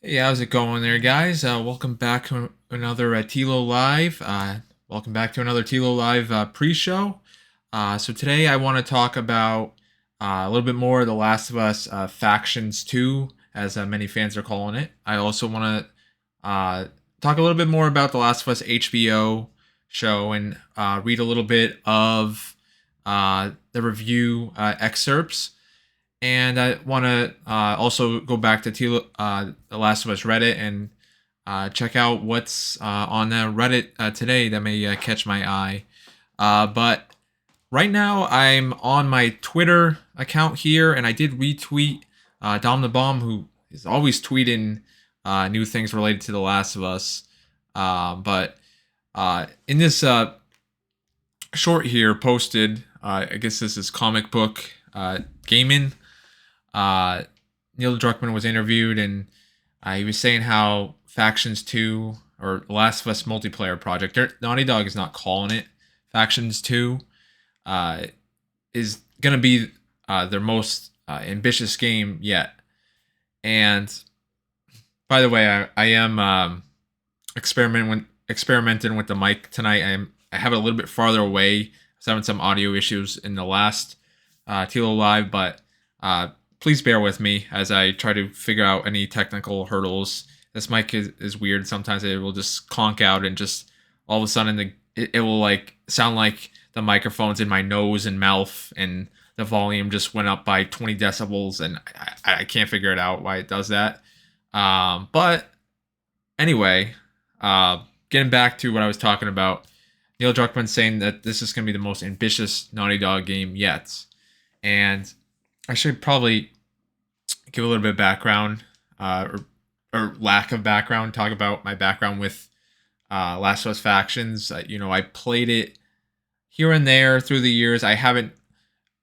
Hey, how's it going there, guys? Welcome back to another TLOU Live. Welcome back to another TLOU Live pre-show. So today I want to talk about a little bit more of The Last of Us Factions 2, as many fans are calling it. I also want to talk a little bit more about The Last of Us HBO show and read a little bit of the review excerpts. And I want to also go back to The Last of Us Reddit and check out what's on Reddit today that may catch my eye. But right now, I'm on my Twitter account here, and I did retweet Dom the Bomb, who is always tweeting new things related to The Last of Us. But in this short here posted, I guess this is comic book gaming. uh, Neil Druckmann was interviewed, and he was saying how Factions 2 or Last of Us multiplayer project, Naughty Dog is not calling it Factions 2, uh, is going to be their most ambitious game yet. And by the way, I am experimenting with the mic tonight. I have it a little bit farther away. I was having some audio issues in the last TLO Live, but please bear with me as I try to figure out any technical hurdles. This mic is weird. Sometimes it will just conk out and just all of a sudden it will like sound like the microphone's in my nose and mouth, and the volume just went up by 20 decibels, and I can't figure it out why it does that. But anyway, getting back to what I was talking about, Neil Druckmann saying that this is going to be the most ambitious Naughty Dog game yet. And I should probably give a little bit of background, or lack of background, talk about my background with Last of Us Factions. I played it here and there through the years. I haven't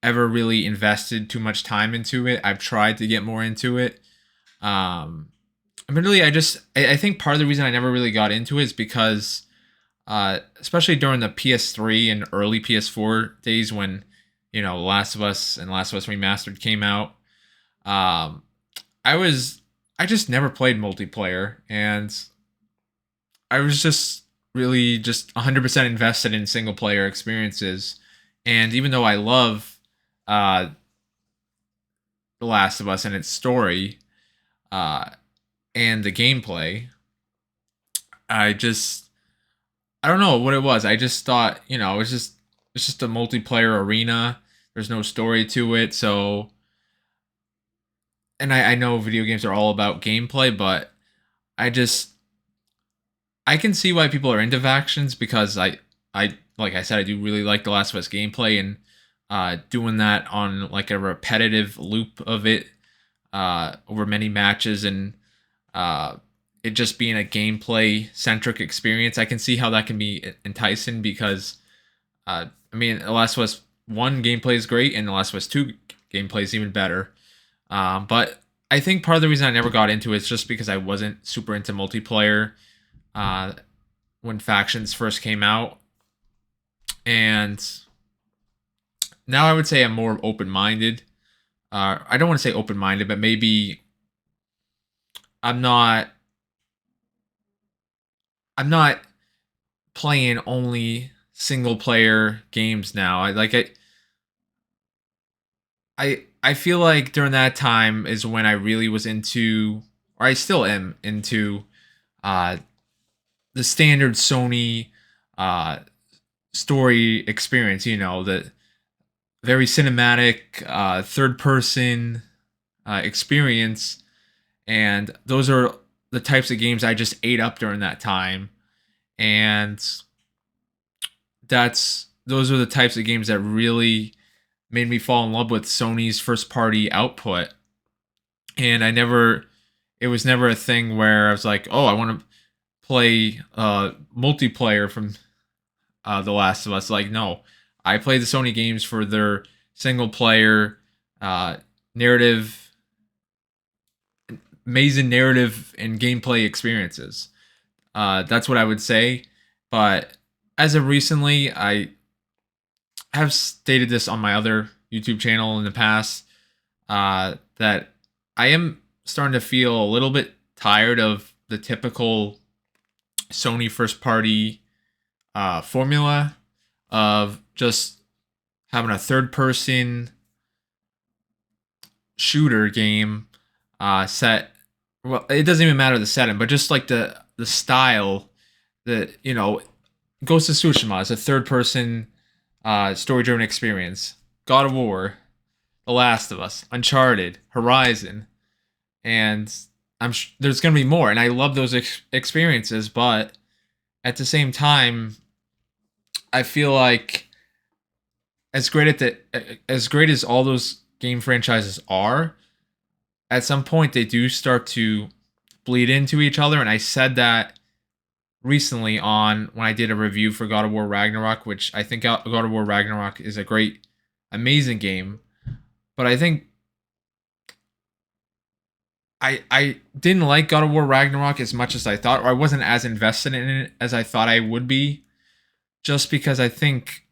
ever really invested too much time into it. I've tried to get more into it. Admittedly, I think part of the reason I never really got into it is because, especially during the PS3 and early PS4 days when, Last of Us and Last of Us Remastered came out, um, I just never played multiplayer, and I was just really just 100% invested in single player experiences. And even though I love uh, The Last of Us and its story, uh, and the gameplay, I just I don't know what it was. I just thought, it's just a multiplayer arena. There's no story to it, so and I know video games are all about gameplay, but I just I can see why people are into factions because I like I said, I do really like The Last of Us gameplay, and doing that on like a repetitive loop of it over many matches, and uh, it just being a gameplay centric experience. I can see how that can be enticing because I mean, The Last of Us One gameplay is great, and The Last of Us Two gameplay is even better. But I think part of the reason I never got into it is just because I wasn't super into multiplayer uh, when factions first came out, and now I would say I'm more open minded. I don't want to say open minded, but maybe I'm not. I'm not playing only single player games now. I feel like during that time is when I really was into, or I still am into, uh, the standard Sony uh, story experience. The very cinematic third person experience, and those are the types of games I just ate up during that time. And that's those are the types of games that really made me fall in love with Sony's first party output. And it was never a thing where I was like, oh, I want to play multiplayer from The Last of Us. Like, no, I play the Sony games for their single player uh, narrative, amazing narrative and gameplay experiences. That's what I would say. But as of recently, I have stated this on my other YouTube channel in the past, that I am starting to feel a little bit tired of the typical Sony first party formula of just having a third person shooter game set. Well, it doesn't even matter the setting, but just like the style that, you know, Ghost of Tsushima is a third person story driven experience. God of War, The Last of Us, Uncharted, Horizon, and there's gonna be more, and I love those experiences. But at the same time, I feel like as great as all those game franchises are, at some point they do start to bleed into each other, and I said that recently on when I did a review for God of War Ragnarok, which I think God of War Ragnarok is a great, amazing game, but I think I didn't like God of War Ragnarok as much as I thought, or I wasn't as invested in it as I thought I would be, just because I think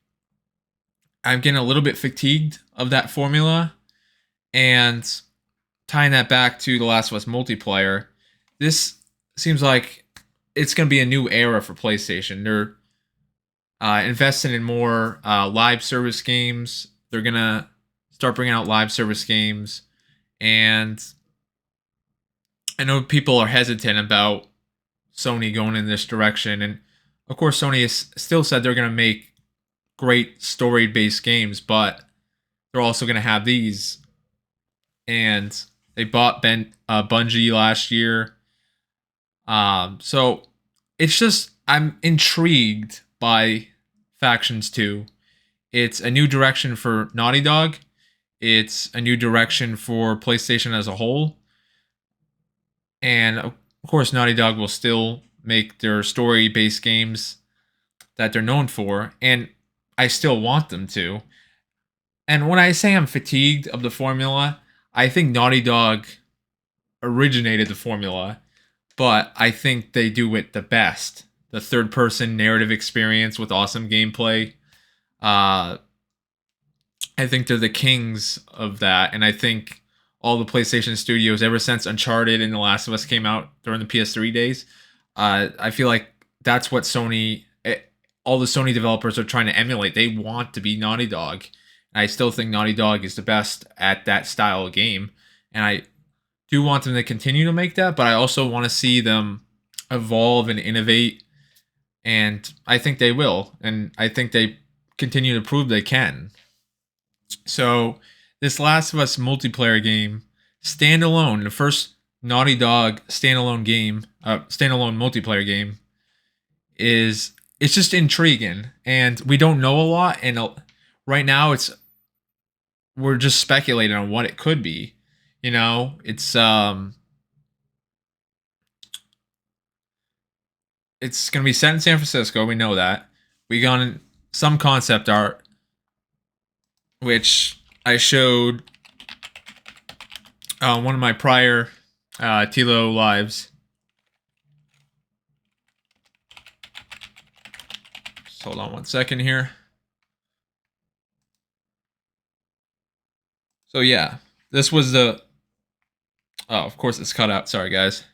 I'm getting a little bit fatigued of that formula. And tying that back to The Last of Us multiplayer, this seems like it's going to be a new era for PlayStation. They're investing in more live service games. They're going to start bringing out live service games. And I know people are hesitant about Sony going in this direction. And of course, Sony has still said they're going to make great story-based games, but they're also going to have these. And they bought Bungie last year. So it's just, I'm intrigued by Factions 2. It's a new direction for Naughty Dog. It's a new direction for PlayStation as a whole. And of course, Naughty Dog will still make their story-based games that they're known for, and I still want them to. And when I say I'm fatigued of the formula, I think Naughty Dog originated the formula, but I think they do it the best. The third-person narrative experience with awesome gameplay. I think they're the kings of that, and I think all the PlayStation studios, ever since Uncharted and The Last of Us came out during the PS3 days, I feel like that's what all the Sony developers are trying to emulate. They want to be Naughty Dog. And I still think Naughty Dog is the best at that style of game. And I do want them to continue to make that, but I also want to see them evolve and innovate. And I think they will. And I think they continue to prove they can. So this Last of Us multiplayer game, standalone, the first Naughty Dog standalone game, standalone multiplayer game, it's just intriguing, and we don't know a lot. And right now, we're just speculating on what it could be. You know, it's gonna be set in San Francisco. We know that. We got some concept art, which I showed one of my prior TLOU lives. Just hold on one second here. So yeah, this was the. Oh, of course it's cut out. Sorry, guys.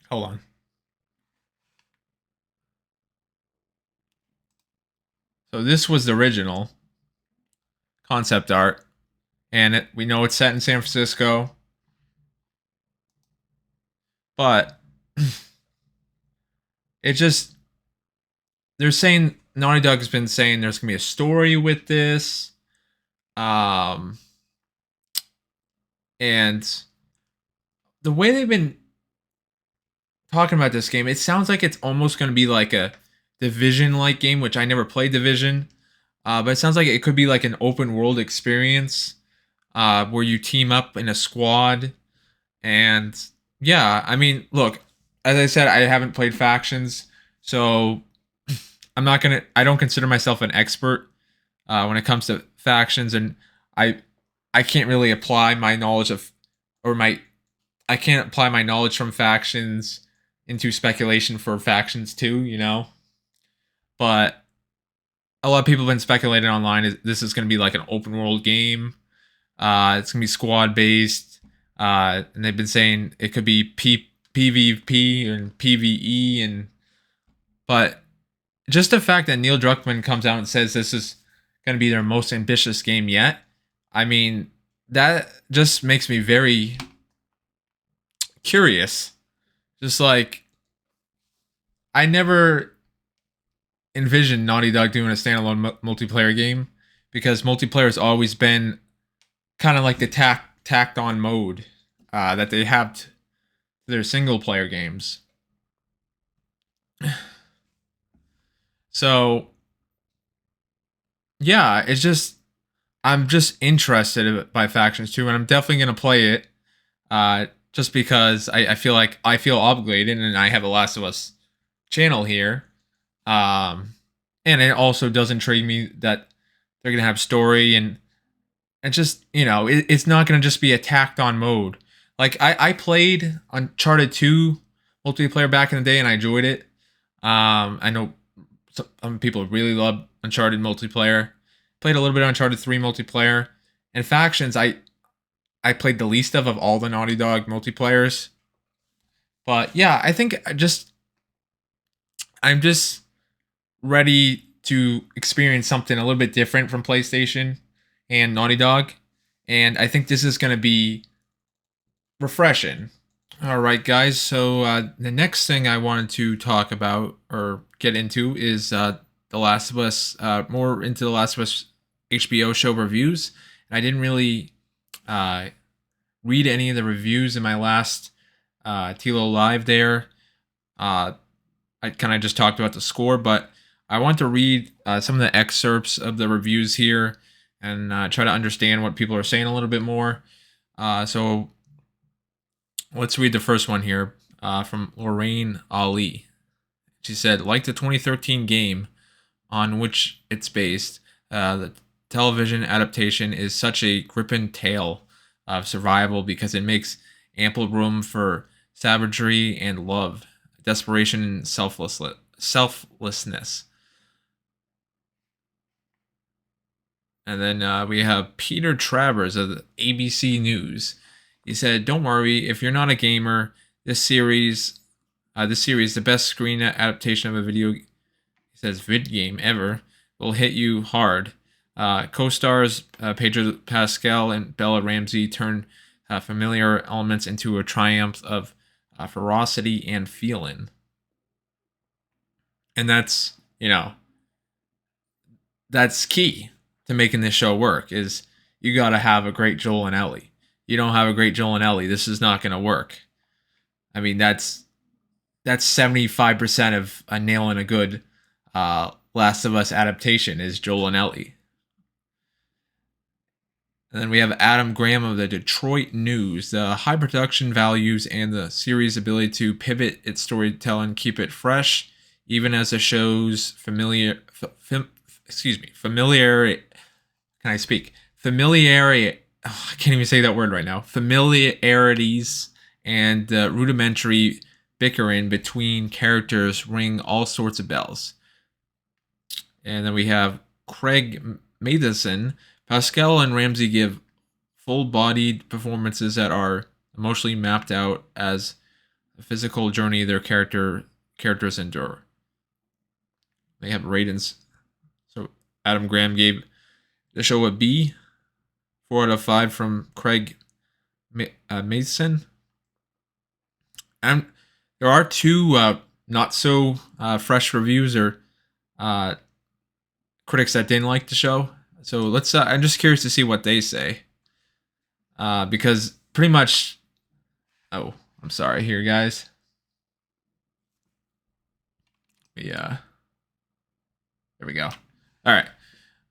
Hold on. So this was the original concept art, and we know it's set in San Francisco, but it just, they're saying, Naughty Dog has been saying there's gonna be a story with this, and the way they've been talking about this game, it sounds like it's almost gonna be like a Division-like game, which I never played Division, but it sounds like it could be like an open world experience where you team up in a squad. And yeah, I mean, look, as I said, I haven't played Factions, so I don't consider myself an expert when it comes to Factions, and I can't really apply my knowledge I can't apply my knowledge from Factions into speculation for Factions 2, you know? But a lot of people have been speculating online this is going to be like an open world game. It's going to be squad based. And they've been saying it could be PvP and PvE, and but just the fact that Neil Druckmann comes out and says this is going to be their most ambitious game yet, I mean, that just makes me very curious. Just like, I never envisioned Naughty Dog doing a standalone multiplayer game, because multiplayer has always been kind of like the tacked on mode that they have to their single player games. So yeah, it's just, I'm just interested by Factions 2, and I'm definitely gonna play it. Just because I feel like I feel obligated, and I have a Last of Us channel here. And it also does intrigue me that they're gonna have story, and just, it's not gonna just be a tacked on mode. Like, I played Uncharted 2 multiplayer back in the day, and I enjoyed it. I know some people really love Uncharted multiplayer. Played a little bit of Uncharted 3 multiplayer. And Factions, I played the least of all the Naughty Dog multiplayers. But yeah, I think I'm just ready to experience something a little bit different from PlayStation and Naughty Dog. And I think this is going to be refreshing. All right, guys. So the next thing I wanted to talk about or get into is The Last of Us, more into The Last of Us HBO show reviews. And I didn't really read any of the reviews in my last TLOU live there. I kind of just talked about the score, but I want to read some of the excerpts of the reviews here and try to understand what people are saying a little bit more. So let's read the first one here from Lorraine Ali. She said, like the 2013 game on which it's based, the television adaptation is such a gripping tale of survival because it makes ample room for savagery and love, desperation and selflessness. And then we have Peter Travers of the ABC News. He said, "Don't worry if you're not a gamer. This series, the best screen adaptation of a video," he says, "vid game ever, will hit you hard." Co-stars Pedro Pascal and Bella Ramsey turn familiar elements into a triumph of ferocity and feeling. And that's key to making this show work, is you got to have a great Joel and Ellie. You don't have a great Joel and Ellie, this is not going to work. I mean, that's 75% of nailing a good Last of Us adaptation is Joel and Ellie. And then we have Adam Graham of the Detroit News. The high production values and the series' ability to pivot its storytelling keep it fresh, even as the show's familiarity. Can I speak? Familiarity. Oh, I can't even say that word right now. Familiarities and rudimentary bickering between characters ring all sorts of bells. And then we have Craig Matheson. Pascal and Ramsey give full-bodied performances that are emotionally mapped out as a physical journey their characters endure. They have ratings. So Adam Graham gave the show a B, 4 out of 5 from Craig Mason. And there are two not so fresh reviews or critics that didn't like the show. So let's. I'm just curious to see what they say, because pretty much. Oh, I'm sorry, here, guys. Yeah. There we go. All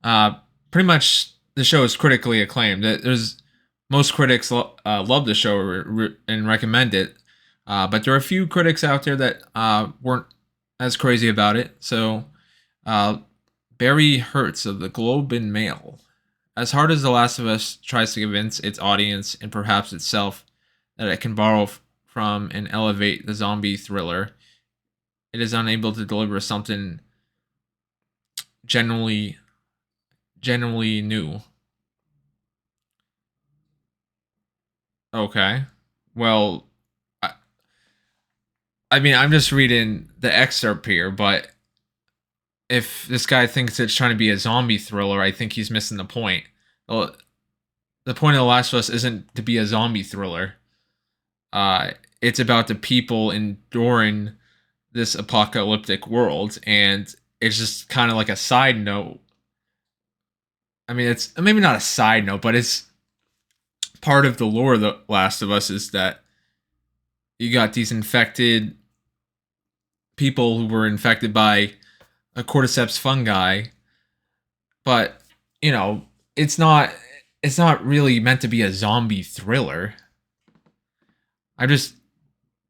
right. Pretty much the show is critically acclaimed. There's most critics love the show and recommend it, but there are a few critics out there that weren't as crazy about it. So, Barry Hertz of the Globe and Mail. As hard as The Last of Us tries to convince its audience and perhaps itself that it can borrow from and elevate the zombie thriller, it is unable to deliver something genuinely new. Okay. Well, I, I mean, I'm just reading the excerpt here, but if this guy thinks it's trying to be a zombie thriller, I think he's missing the point. Well, the point of The Last of Us isn't to be a zombie thriller. Uh, it's about the people enduring this apocalyptic world, and it's just kind of like a side note. I mean, it's maybe not a side note, but it's part of the lore of The Last of Us is that you got these infected people who were infected by a cordyceps fungi, but you know, it's not it's not really meant to be a zombie thriller. I just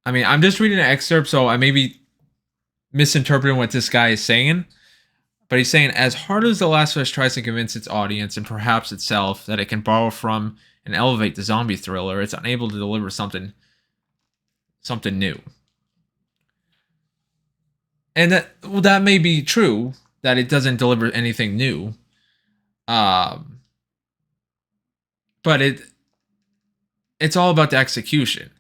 I mean, I'm just reading an excerpt, so I may be misinterpreting what this guy is saying. But he's saying, as hard as The Last of Us tries to convince its audience and perhaps itself that it can borrow from and elevate the zombie thriller, it's unable to deliver something new. And that may be true that it doesn't deliver anything new, um, but it's all about the execution.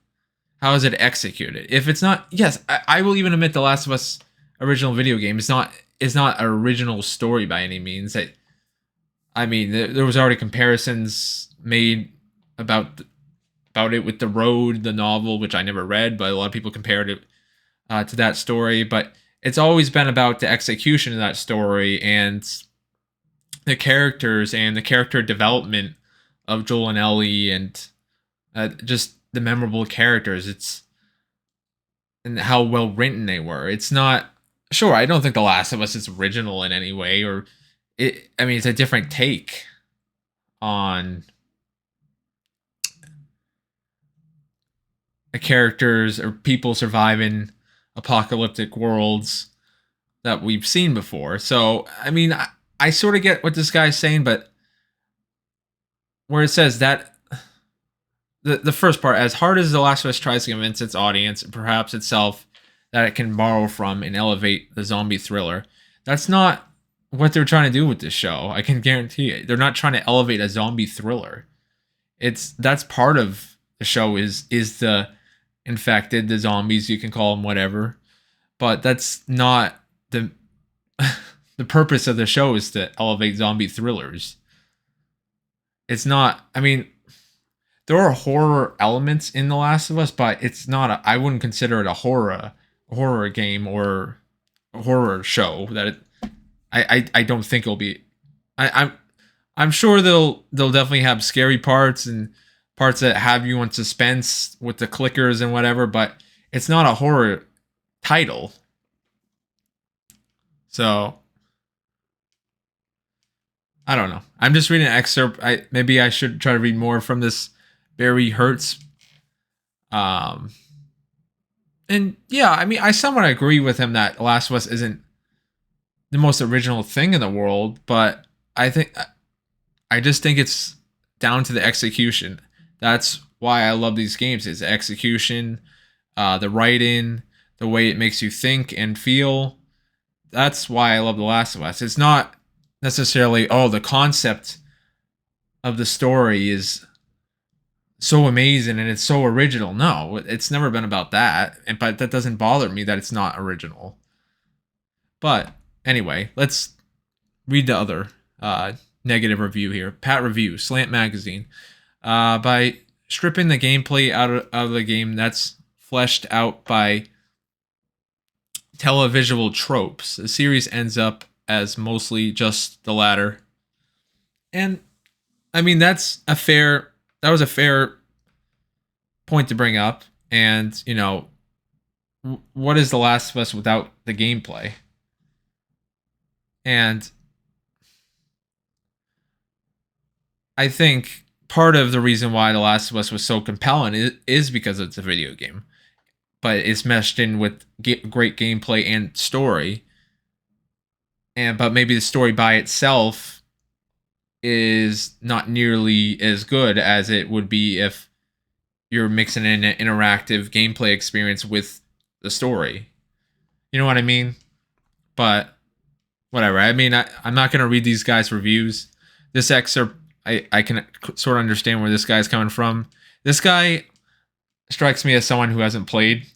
How is it executed? If it's not, yes, I will even admit The Last of Us original video game is not an original story by any means. I mean, there was already comparisons made about it with The Road, the novel, which I never read, but a lot of people compared it to that story. But it's always been about the execution of that story and the characters and the character development of Joel and Ellie and just the memorable characters. It's and how well written they were. It's not sure. I don't think The Last of Us is original in any way, or it. I mean, it's a different take on the characters or people surviving apocalyptic worlds that we've seen before. So, I mean, I sort of get what this guy's saying, but where it says that the first part, as hard as The Last of Us tries to convince its audience and perhaps itself that it can borrow from and elevate the zombie thriller, that's not what they're trying to do with this show. I can guarantee it. They're not trying to elevate a zombie thriller. That's part of the show is the infected, the zombies, you can call them whatever, but that's not the the purpose of the show is to elevate zombie thrillers. It's not. I mean, there are horror elements in The Last of Us, but it's not. I wouldn't consider it a horror game or a horror show. I don't think it'll be. I'm sure they'll definitely have scary parts and parts that have you in suspense with the clickers and whatever, but it's not a horror title. So I don't know. I'm just reading an excerpt. Maybe I should try to read more from this Barry Hertz. Um, and yeah, I mean, I somewhat agree with him that Last of Us isn't the most original thing in the world, but I just think it's down to the execution. That's why I love these games. Is the execution, the writing, the way it makes you think and feel. That's why I love The Last of Us. It's not necessarily the concept of the story is so amazing and it's so original. No, it's never been about that. But that doesn't bother me that it's not original. But anyway, let's read the other negative review here. Pat Review, Slant Magazine. By stripping the gameplay out of the game that's fleshed out by televisual tropes, the series ends up as mostly just the latter. And I mean that was a fair point to bring up. And you know, what is The Last of Us without the gameplay? And I think part of the reason why The Last of Us was so compelling is because it's a video game, but it's meshed in with great gameplay and story. But maybe the story by itself is not nearly as good as it would be if you're mixing in an interactive gameplay experience with the story. You know what I mean? But whatever. I mean, I'm not going to read these guys' reviews. This excerpt, I can sort of understand where this guy's coming from. This guy strikes me as someone who hasn't played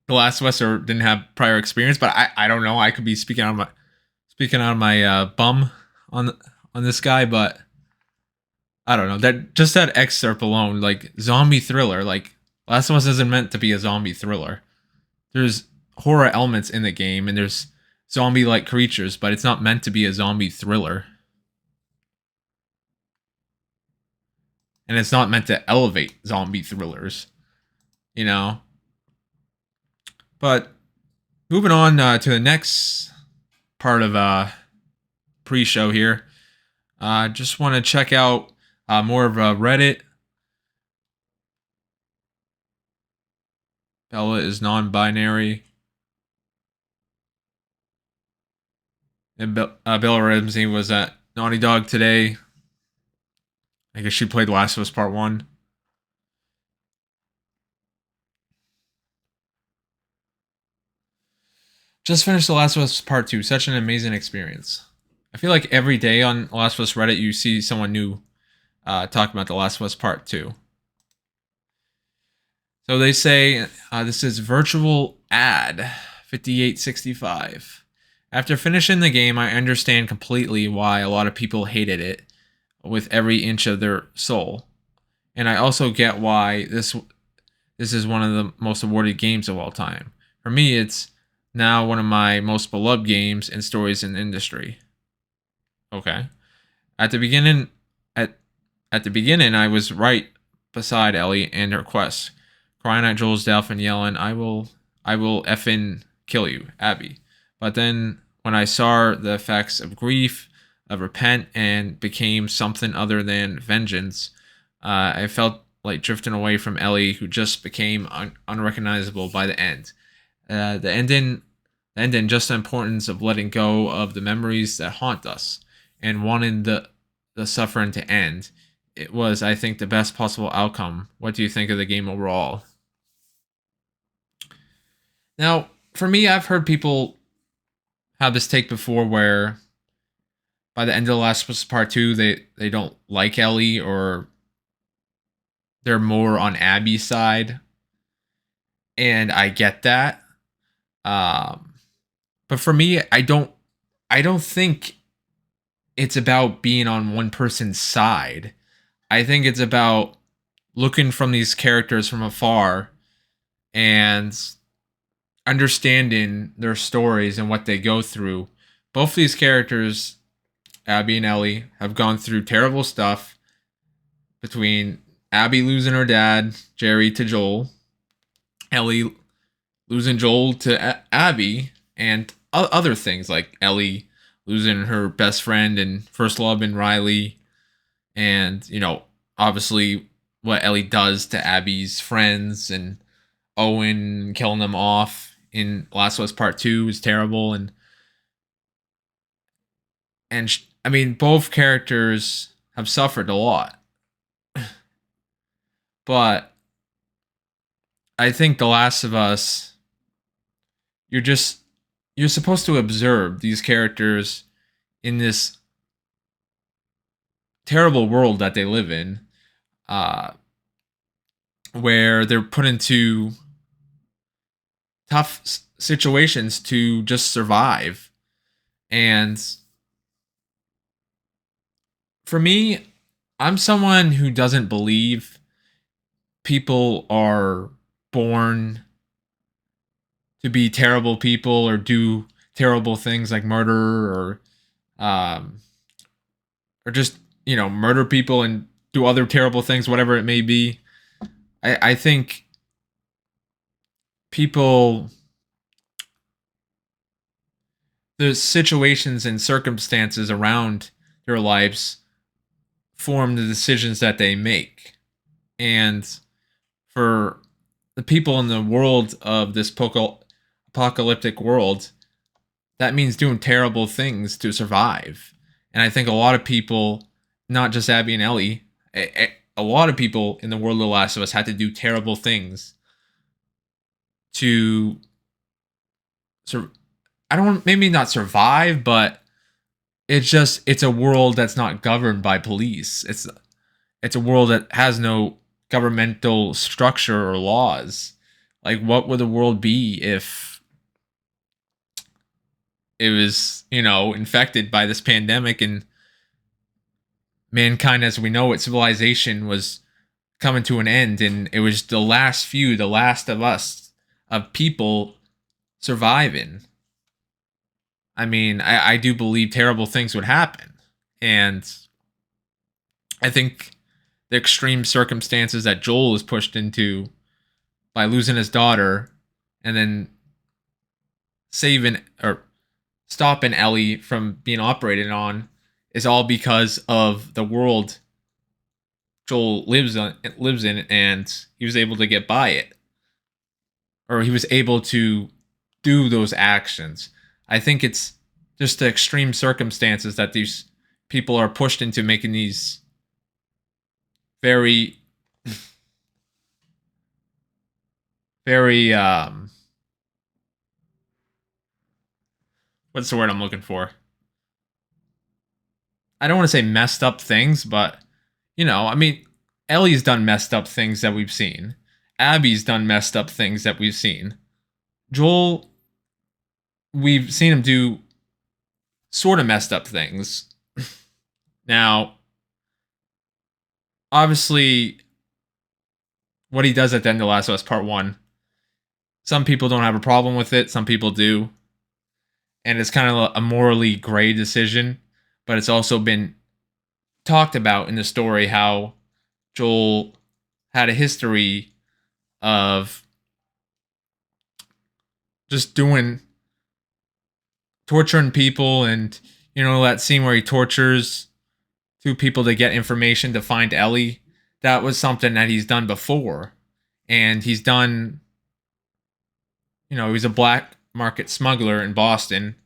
The Last of Us or didn't have prior experience, but I don't know. I could be speaking out of my bum on on this guy, but I don't know. That just that excerpt alone, like zombie thriller, like Last of Us isn't meant to be a zombie thriller. There's horror elements in the game and there's zombie like creatures, but it's not meant to be a zombie thriller. And it's not meant to elevate zombie thrillers, you know? But moving on to the next part of pre-show here. Just want to check out more of Reddit. Bella is non-binary. And Bella Ramsey was at Naughty Dog today. I guess she played Last of Us Part 1. Just finished The Last of Us Part 2. Such an amazing experience. I feel like every day on Last of Us Reddit you see someone new talking about The Last of Us Part 2. So they say this is virtual ad 5865. After finishing the game, I understand completely why a lot of people hated it with every inch of their soul. And I also get why this is one of the most awarded games of all time. For me, it's now one of my most beloved games and stories in the industry. Okay. At the beginning at the beginning I was right beside Ellie and her quest, crying at Joel's death and yelling, I will effing kill you, Abby. But then when I saw the effects of grief, of repent, and became something other than vengeance, I felt like drifting away from Ellie, who just became unrecognizable by the end. The ending, just the importance of letting go of the memories that haunt us and wanting the suffering to end. It was, I think, the best possible outcome. What do you think of the game overall? Now, for me, I've heard people have this take before where by the end of The Last of Us Part 2, they don't like Ellie or they're more on Abby's side. And I get that. But for me, I don't think it's about being on one person's side. I think it's about looking from these characters from afar and understanding their stories and what they go through. Both these characters, Abby and Ellie, have gone through terrible stuff, between Abby losing her dad, Jerry, to Joel, Ellie losing Joel to Abby, and other things like Ellie losing her best friend and first love in Riley, and obviously what Ellie does to Abby's friends and Owen killing them off in Last of Us Part 2 is terrible. And I mean, both characters have suffered a lot, but I think The Last of Us, you're supposed to observe these characters in this terrible world that they live in, uh, where they're put into tough situations to just survive. And for me, I'm someone who doesn't believe people are born to be terrible people or do terrible things like murder um, or just murder people and do other terrible things, whatever it may be. I think people, the situations and circumstances around their lives form the decisions that they make. And for the people in the world of this apocalyptic world, that means doing terrible things to survive. And I think a lot of people, not just Abby and Ellie, a lot of people in the world of The Last of Us had to do terrible things to I don't want, maybe not survive, but it's a world that's not governed by police. It's a world that has no governmental structure or laws. Like, what would the world be if it was, infected by this pandemic and mankind as we know it, civilization was coming to an end, and it was the last few, the last of us, of people surviving. I mean, I do believe terrible things would happen. And I think the extreme circumstances that Joel is pushed into by losing his daughter and then saving or stopping Ellie from being operated on is all because of the world Joel lives in, and he was able to get by it, or he was able to do those actions. I think it's just the extreme circumstances that these people are pushed into, making these very, very what's the word I'm looking for? I don't want to say messed up things, but I mean, Ellie's done messed up things that we've seen. Abby's done messed up things that we've seen. Joel, we've seen him do sort of messed up things. Now, obviously, what he does at the end of Last of Us Part 1, some people don't have a problem with it, some people do. And it's kind of a morally gray decision, but it's also been talked about in the story how Joel had a history of just torturing people, and that scene where he tortures two people to get information to find Ellie. That was something that he's done before, and he's done. He was a black market smuggler in Boston,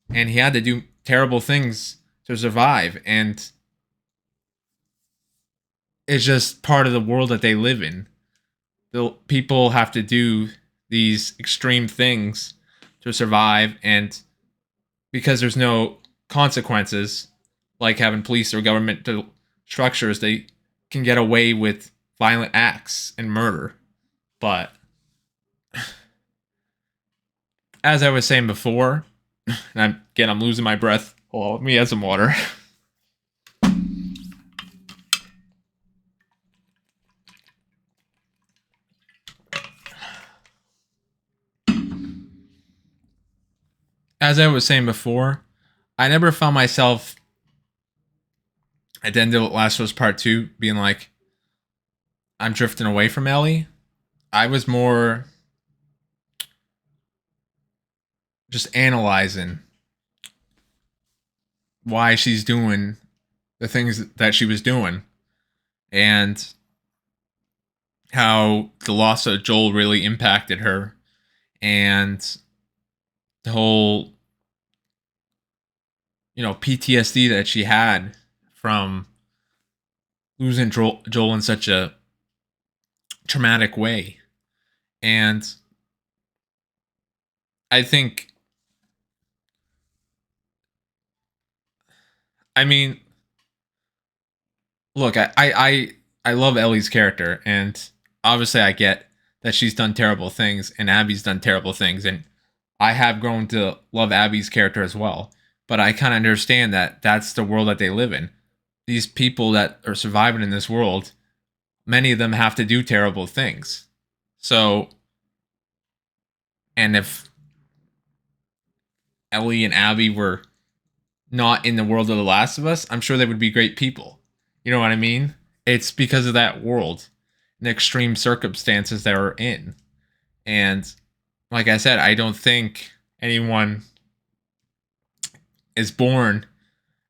and he had to do terrible things to survive, and it's just part of the world that they live in. The people have to do these extreme things to survive, and because there's no consequences, like having police or government structures, they can get away with violent acts and murder. But as I was saying before, and I'm losing my breath. Hold on, let me add some water. As I was saying before, I never found myself at the end of Last of Us Part 2 being like, I'm drifting away from Ellie. I was more just analyzing why she's doing the things that she was doing, and how the loss of Joel really impacted her, and the whole PTSD that she had from losing Joel in such a traumatic way. And I think, I mean, look, I love Ellie's character, and obviously I get that she's done terrible things and Abby's done terrible things, and I have grown to love Abby's character as well. But I kind of understand that that's the world that they live in. These people that are surviving in this world, many of them have to do terrible things. So, and if Ellie and Abby were not in the world of The Last of Us, I'm sure they would be great people. You know what I mean? It's because of that world and the extreme circumstances that are in. And like I said, I don't think anyone is born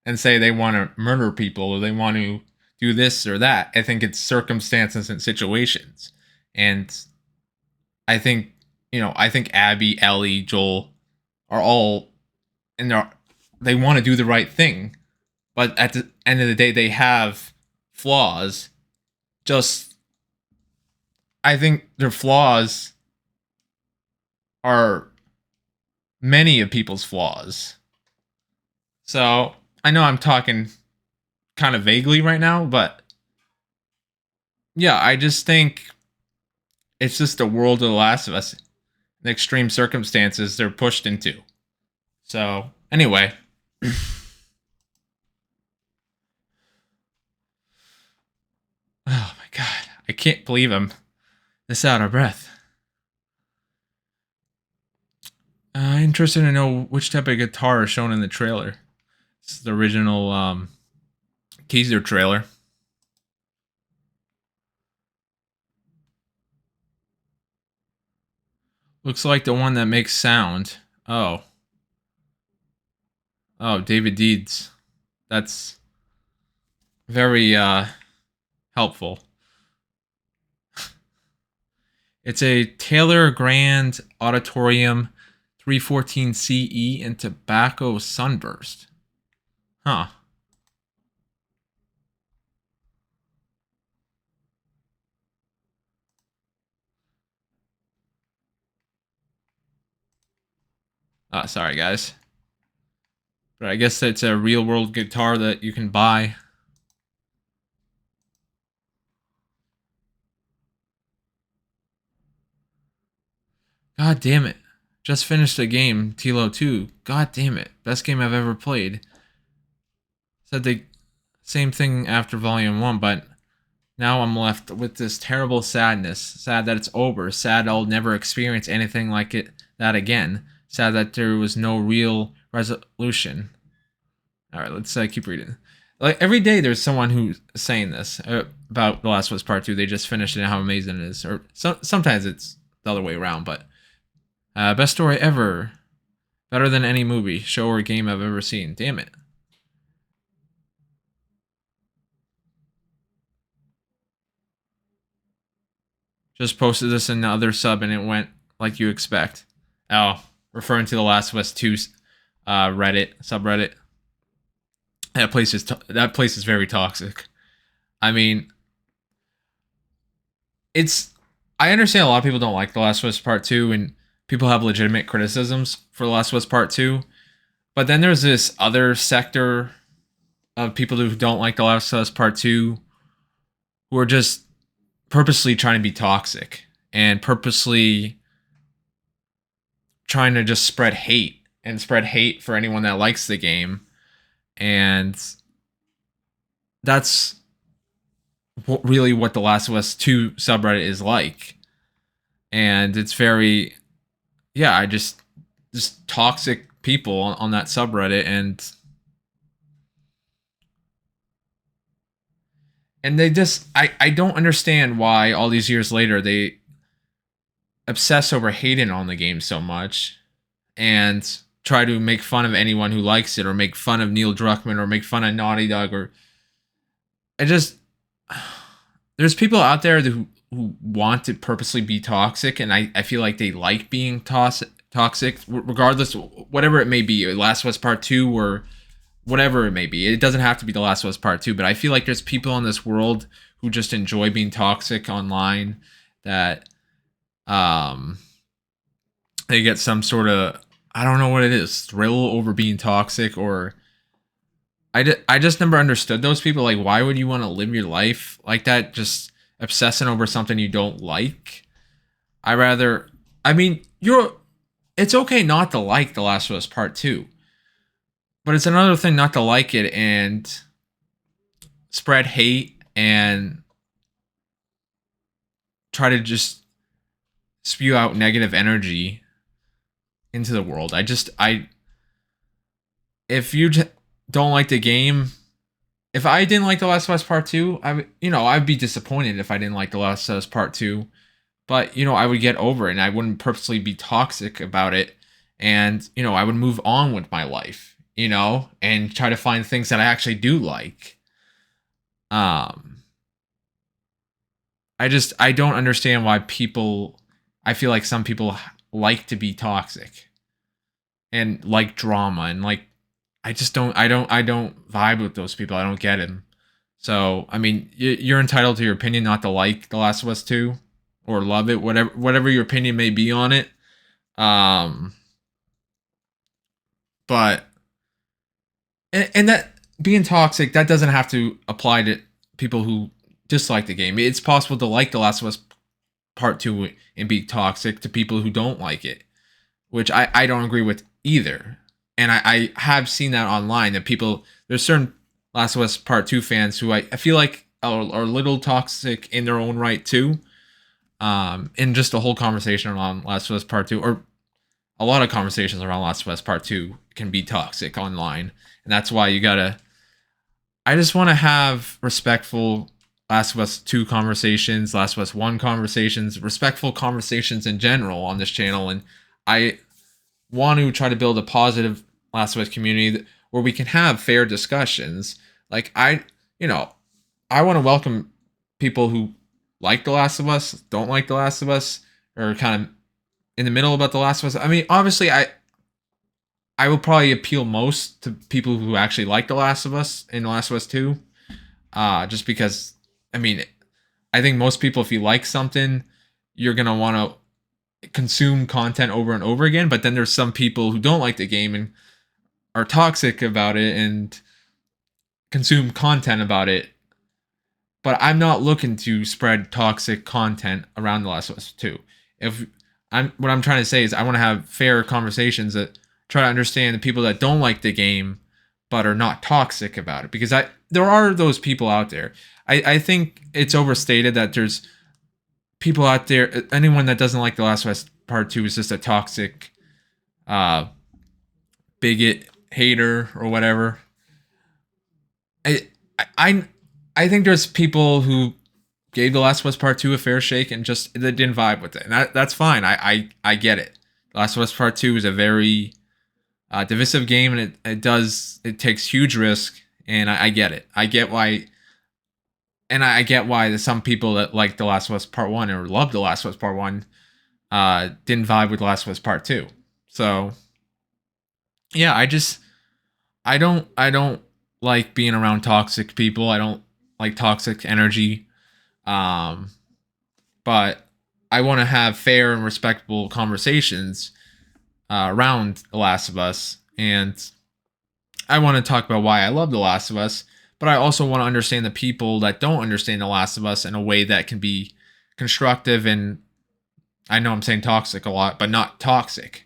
and say they want to murder people or they want to do this or that. I think it's circumstances and situations. And I think Abby, Ellie, Joel are all in their, they want to do the right thing. But at the end of the day, they have flaws. Just, I think their flaws are many of people's flaws. So I know I'm talking kind of vaguely right now, but Yeah, I just think it's just the world of The Last of Us, the extreme circumstances they're pushed into. So, anyway, oh my god, I can't believe I'm this out of breath. Interested to know which type of guitar is shown in the trailer. It's the original teaser trailer. Looks like the one that makes sound. Oh, oh, David Deeds. That's very helpful. It's a Taylor Grand Auditorium 314 CE and Tobacco Sunburst. Huh. Sorry, guys. But I guess it's a real world guitar that you can buy. God damn it. Just finished a game, TLOU. God damn it. Best game I've ever played. Said the same thing after Volume 1, but now I'm left with this terrible sadness. Sad that it's over. Sad I'll never experience anything like that again. Sad that there was no real resolution. Alright, let's keep reading. Like, every day there's someone who's saying this about The Last of Us Part 2. They just finished it and how amazing it is. Or sometimes it's the other way around, but best story ever. Better than any movie, show, or game I've ever seen. Damn it. Just posted this in the other sub and it went like you expect. Oh, referring to the Last of Us 2 Reddit subreddit. That place is very toxic. I mean, it's I understand a lot of people don't like The Last of Us Part 2 and people have legitimate criticisms for The Last of Us Part 2. But then there's this other sector of people who don't like The Last of Us Part 2 who are just purposely trying to be toxic and purposely trying to just spread hate for anyone that likes the game. And that's really what The Last of Us 2 subreddit is like. And it's very, yeah, I just toxic people on that subreddit, and they just I don't understand why all these years later they obsess over hating on the game so much and try to make fun of anyone who likes it or make fun of Neil Druckmann or make fun of Naughty Dog or I just there's people out there who want to purposely be toxic and I feel like they like being toxic regardless whatever it may be Last of Us Part 2 or whatever it may be. It doesn't have to be The Last of Us Part 2, but I feel like there's people in this world who just enjoy being toxic online that they get some sort of I don't know what it is, thrill over being toxic or I just never understood those people like why would you want to live your life like that just obsessing over something you don't like? I mean, it's okay not to like The Last of Us Part 2. But it's another thing not to like it and spread hate and try to just spew out negative energy into the world. If you don't like the game, if I didn't like The Last of Us Part 2, I'd be disappointed if I didn't like The Last of Us Part 2. But, I would get over it and I wouldn't purposely be toxic about it. And, I would move on with my life, and try to find things that I actually do like. Um, I don't understand why I feel like some people like to be toxic and like drama and like, I don't vibe with those people. I don't get them. So, I mean, you're entitled to your opinion not to like The Last of Us 2 or love it, whatever your opinion may be on it. Um, but, and that being toxic, that doesn't have to apply to people who dislike the game. It's possible to like The Last of Us Part 2 and be toxic to people who don't like it, which I don't agree with either. And I have seen that online, that people, there's certain Last of Us Part 2 fans who I feel like are a little toxic in their own right too. And just the whole conversation around Last of Us Part 2, or a lot of conversations around Last of Us Part 2 can be toxic online. And that's why you gotta, I just want to have respectful Last of Us 2 conversations, Last of Us 1 conversations, respectful conversations in general on this channel. And I want to try to build a positive Last of Us community where we can have fair discussions. Like, you know, I want to welcome people who like The Last of Us, don't like The Last of Us, or kind of in the middle about The Last of Us. I mean, obviously, I will probably appeal most to people who actually like The Last of Us and The Last of Us 2. Just because, I mean, I think most people, if you like something, you're going to want to consume content over and over again. But then there's some people who don't like the game and are toxic about it and consume content about it. But I'm not looking to spread toxic content around The Last of Us 2. What I'm trying to say is I want to have fair conversations that try to understand the people that don't like the game but are not toxic about it, because there are those people out there. I think it's overstated that there's people out there, anyone that doesn't like The Last of Us Part 2 is just a toxic bigot, hater, or whatever. I think there's people who gave The Last of Us Part 2 a fair shake and just they didn't vibe with it. And that's fine. I get it. The Last of Us Part 2 is a very divisive game, and it takes huge risk, and I get it. I get why. And I get why some people that like The Last of Us Part 1 or love The Last of Us Part 1 didn't vibe with The Last of Us Part 2. So, yeah, I don't like being around toxic people. I don't like toxic energy. But I want to have fair and respectable conversations around The Last of Us. And I want to talk about why I love The Last of Us. But I also want to understand the people that don't understand The Last of Us in a way that can be constructive. And I know I'm saying toxic a lot, but not toxic.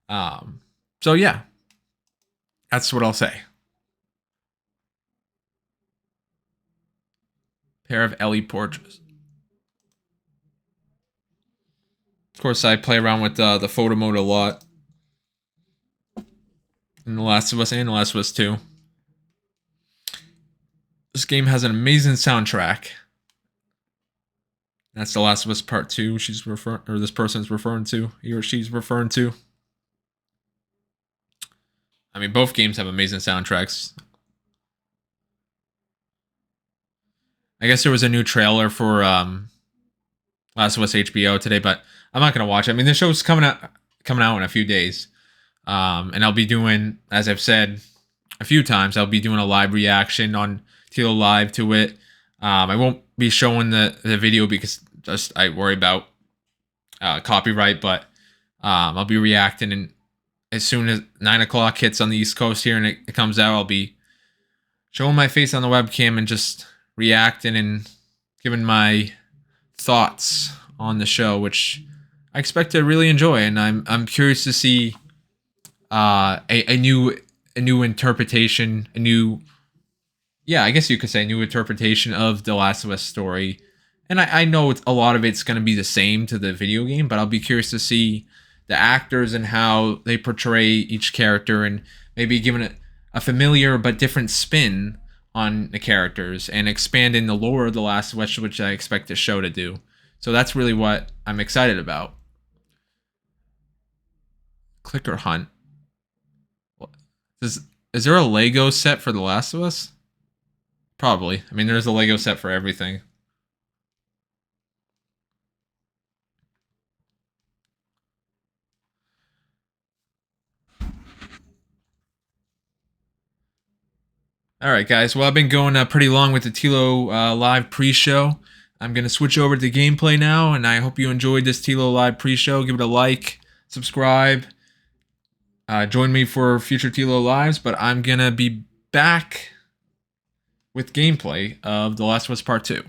So yeah, that's what I'll say. Pair of Ellie portraits. Of course, I play around with the photo mode a lot in The Last of Us and The Last of Us 2. This game has an amazing soundtrack. That's The Last of Us Part 2 this person's referring to. He or she's referring to. I mean, both games have amazing soundtracks. I guess there was a new trailer for Last of Us HBO today, but I'm not gonna watch it. I mean, the show's coming out in a few days, and I'll be doing, as I've said a few times, I'll be doing a live reaction on TLOUJames to it. I won't be showing the video because just I worry about copyright, but I'll be reacting, and as soon as 9 o'clock hits on the East Coast here and it comes out, I'll be showing my face on the webcam and just reacting and giving my thoughts on the show, which I expect to really enjoy. And I'm curious to see a new interpretation, I guess you could say new interpretation of The Last of Us story. And I know a lot of it's going to be the same to the video game, but I'll be curious to see the actors and how they portray each character, and maybe giving it a familiar but different spin on the characters and expanding the lore of The Last of Us, which I expect the show to do. So that's really what I'm excited about. Clicker hunt. Is there a Lego set for The Last of Us? Probably. I mean, there's a Lego set for everything. Alright, guys. Well, I've been going pretty long with the TLOU live pre-show. I'm going to switch over to gameplay now, and I hope you enjoyed this TLOU live pre-show. Give it a like, subscribe, join me for future TLOU lives, but I'm going to be back with gameplay of The Last of Us Part 2.